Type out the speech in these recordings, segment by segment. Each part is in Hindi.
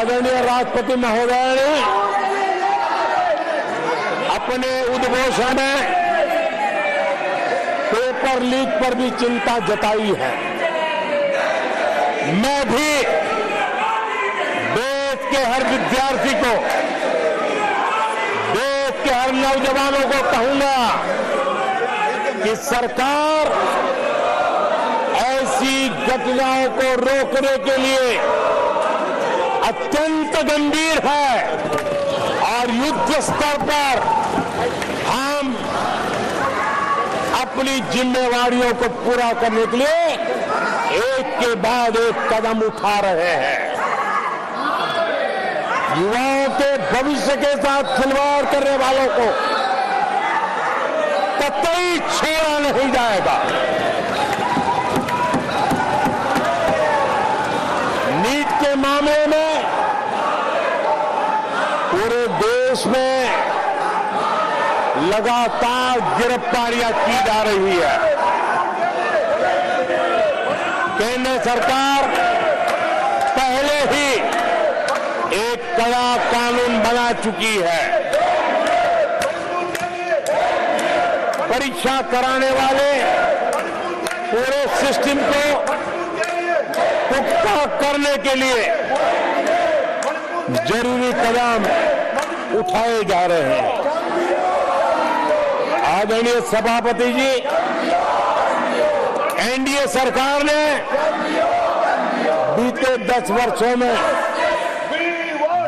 आदरणीय राष्ट्रपति महोदय ने अपने उद्घोषण में पेपर लीक पर भी चिंता जताई है। मैं भी देश के हर विद्यार्थी को, देश के हर नौजवानों को कहूंगा कि सरकार ऐसी घटनाओं को रोकने के लिए अत्यंत गंभीर है और युद्ध स्तर पर हम अपनी जिम्मेवारियों को पूरा करने के लिए एक के बाद एक कदम उठा रहे हैं। युवाओं के भविष्य के साथ खिलवाड़ करने वालों को कतई छोड़ा नहीं जाएगा। नीट के मामले में पूरे देश में लगातार गिरफ्तारियां की जा रही है। केंद्र सरकार पहले ही एक कड़ा कानून बना चुकी है। परीक्षा कराने वाले पूरे सिस्टम को पुख्ता करने के लिए जरूरी कदम उठाए जा रहे हैं। आदरणीय सभापति जी, एनडीए सरकार ने बीते 10 वर्षों में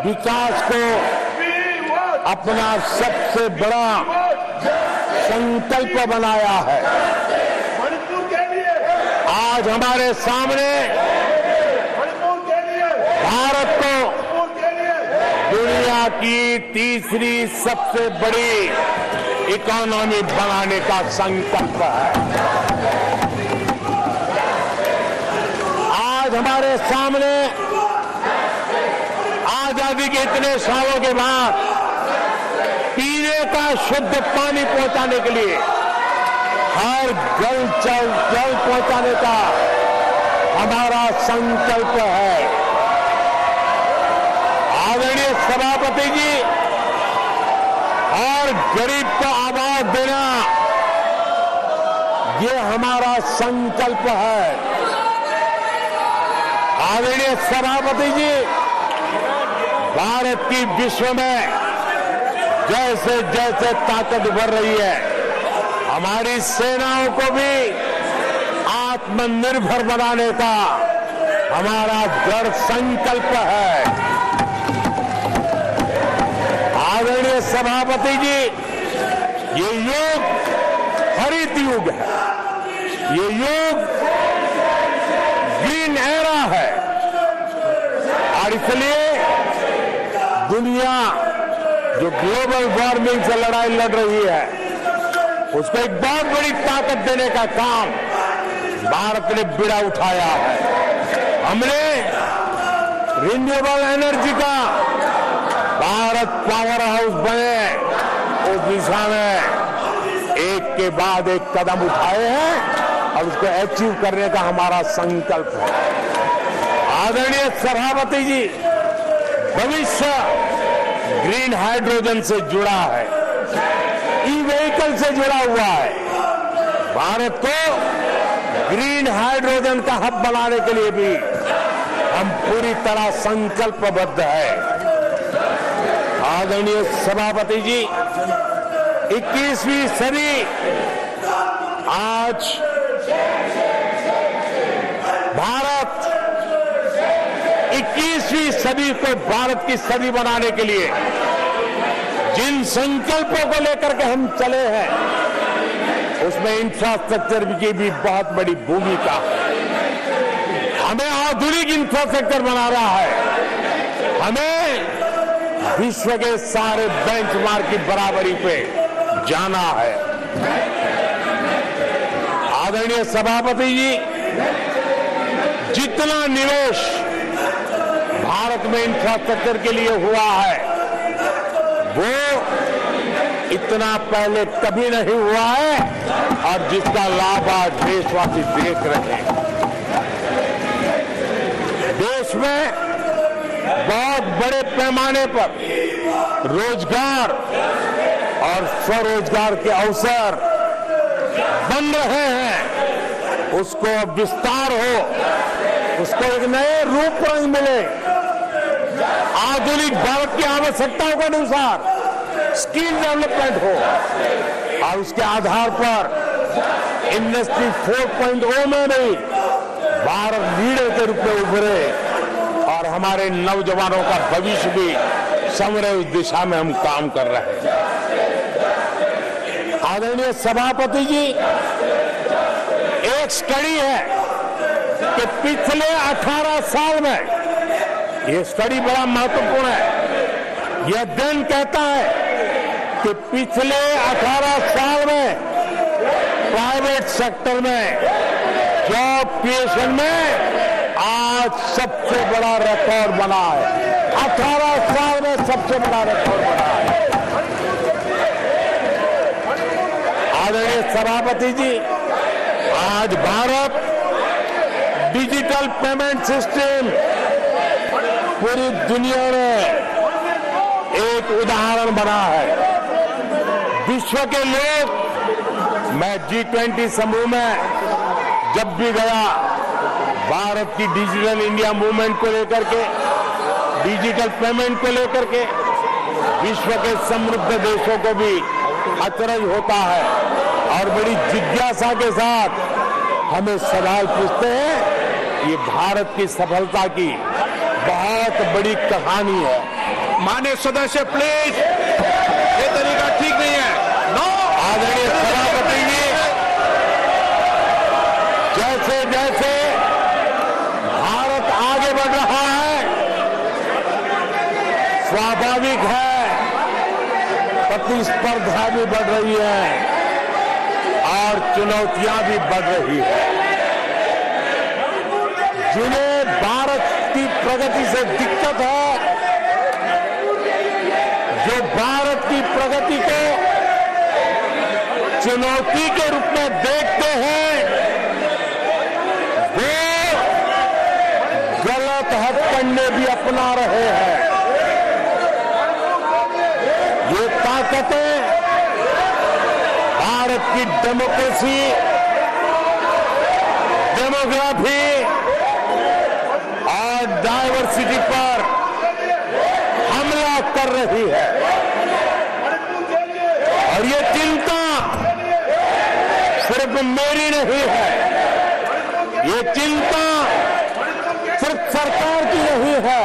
विकास को अपना सबसे बड़ा संकल्प बनाया है। आज हमारे सामने भारत को दुनिया की तीसरी सबसे बड़ी इकोनॉमी बनाने का संकल्प है। आज हमारे सामने आजादी के इतने सालों के बाद पीने का शुद्ध पानी पहुंचाने के लिए हर जल पहुंचाने का हमारा संकल्प है। आदरणीय सभापति जी, और गरीब को आवाज देना ये हमारा संकल्प है। आदरणीय सभापति जी, भारत की विश्व में जैसे जैसे ताकत बढ़ रही है, हमारी सेनाओं को भी आत्मनिर्भर बनाने का हमारा दृढ़ संकल्प है। आदरणीय सभापति जी, ये युग हरित युग है, ये युग ग्रीन एरा है और इसलिए दुनिया जो ग्लोबल वार्मिंग से लड़ाई लड़ रही है, उसको एक बहुत बड़ी ताकत देने का काम भारत ने बीड़ा उठाया है। हमने रिन्यूएबल एनर्जी का भारत पावर हाउस बने, उस दिशा में एक के बाद एक कदम उठाए हैं और उसको अचीव करने का हमारा संकल्प है। आदरणीय सभापति जी, भविष्य ग्रीन हाइड्रोजन से जुड़ा है, ई व्हीकल से जुड़ा हुआ है। भारत को ग्रीन हाइड्रोजन का हब बनाने के लिए भी हम पूरी तरह संकल्पबद्ध है। आदरणीय सभापति जी, 21वीं सदी आज भारत 21वीं सदी को भारत की सदी बनाने के लिए जिन संकल्पों को लेकर के हम चले हैं, उसमें इंफ्रास्ट्रक्चर की भी बहुत बड़ी भूमिका है। हमें आधुनिक इंफ्रास्ट्रक्चर बना रहा है, हमें विश्व के सारे बेंचमार्क की बराबरी पे जाना है। आदरणीय सभापति जी, जितना निवेश भारत में इंफ्रास्ट्रक्चर के लिए हुआ है, वो इतना पहले कभी नहीं हुआ है और जिसका लाभ आज देशवासी देख रहे हैं। देश में बहुत बड़े पैमाने पर रोजगार और स्वरोजगार के अवसर बन रहे हैं, उसको विस्तार हो, उसको एक नए रूप रंग मिले, आधुनिक भारत की आवश्यकताओं के अनुसार स्किल डेवलपमेंट हो और उसके आधार पर इंडस्ट्री 4.0 में भी भारत लीडर के रूप में उभरे और हमारे नौजवानों का भविष्य भी संवरे, उस दिशा में हम काम कर रहे हैं। आदरणीय सभापति जी, एक स्टडी है कि पिछले 18 साल में, ये स्टडी बड़ा महत्वपूर्ण है, यह अध्ययन कहता है कि पिछले 18 साल में प्राइवेट सेक्टर में जॉब क्रिएशन में आज सबसे बड़ा रिकॉर्ड बना है। 18 साल में सबसे बड़ा रिकॉर्ड बना है। आदरणीय सभापति जी, आज भारत डिजिटल पेमेंट सिस्टम पूरी दुनिया में एक उदाहरण बना है। विश्व के लोग, मैं G20 समूह में जब भी गया, भारत की डिजिटल इंडिया मूवमेंट को लेकर के, डिजिटल पेमेंट को लेकर के विश्व के समृद्ध देशों को भी अचरज होता है और बड़ी जिज्ञासा के साथ हमें सवाल पूछते हैं। ये भारत की सफलता की बहुत बड़ी कहानी है। माननीय सदस्य प्लीज, ये तरीका ठीक नहीं है। नो। आदरणीय सभापति जी, जैसे जैसे भारत आगे बढ़ रहा है, स्वाभाविक है प्रतिस्पर्धा भी बढ़ रही है और चुनौतियां भी बढ़ रही है। जिन्हें भारत की प्रगति से दिक्कत है, जो भारत की प्रगति को चुनौती के रूप में देखते हैं, वो गलत हथकंडे भी अपना रहे हैं। ये ताकतें भारत की डेमोक्रेसी, डेमोग्राफी और डायवर्सिटी पर हमला कर रही है और ये चिंता सिर्फ मेरी नहीं है, ये चिंता सिर्फ सरकार की नहीं है,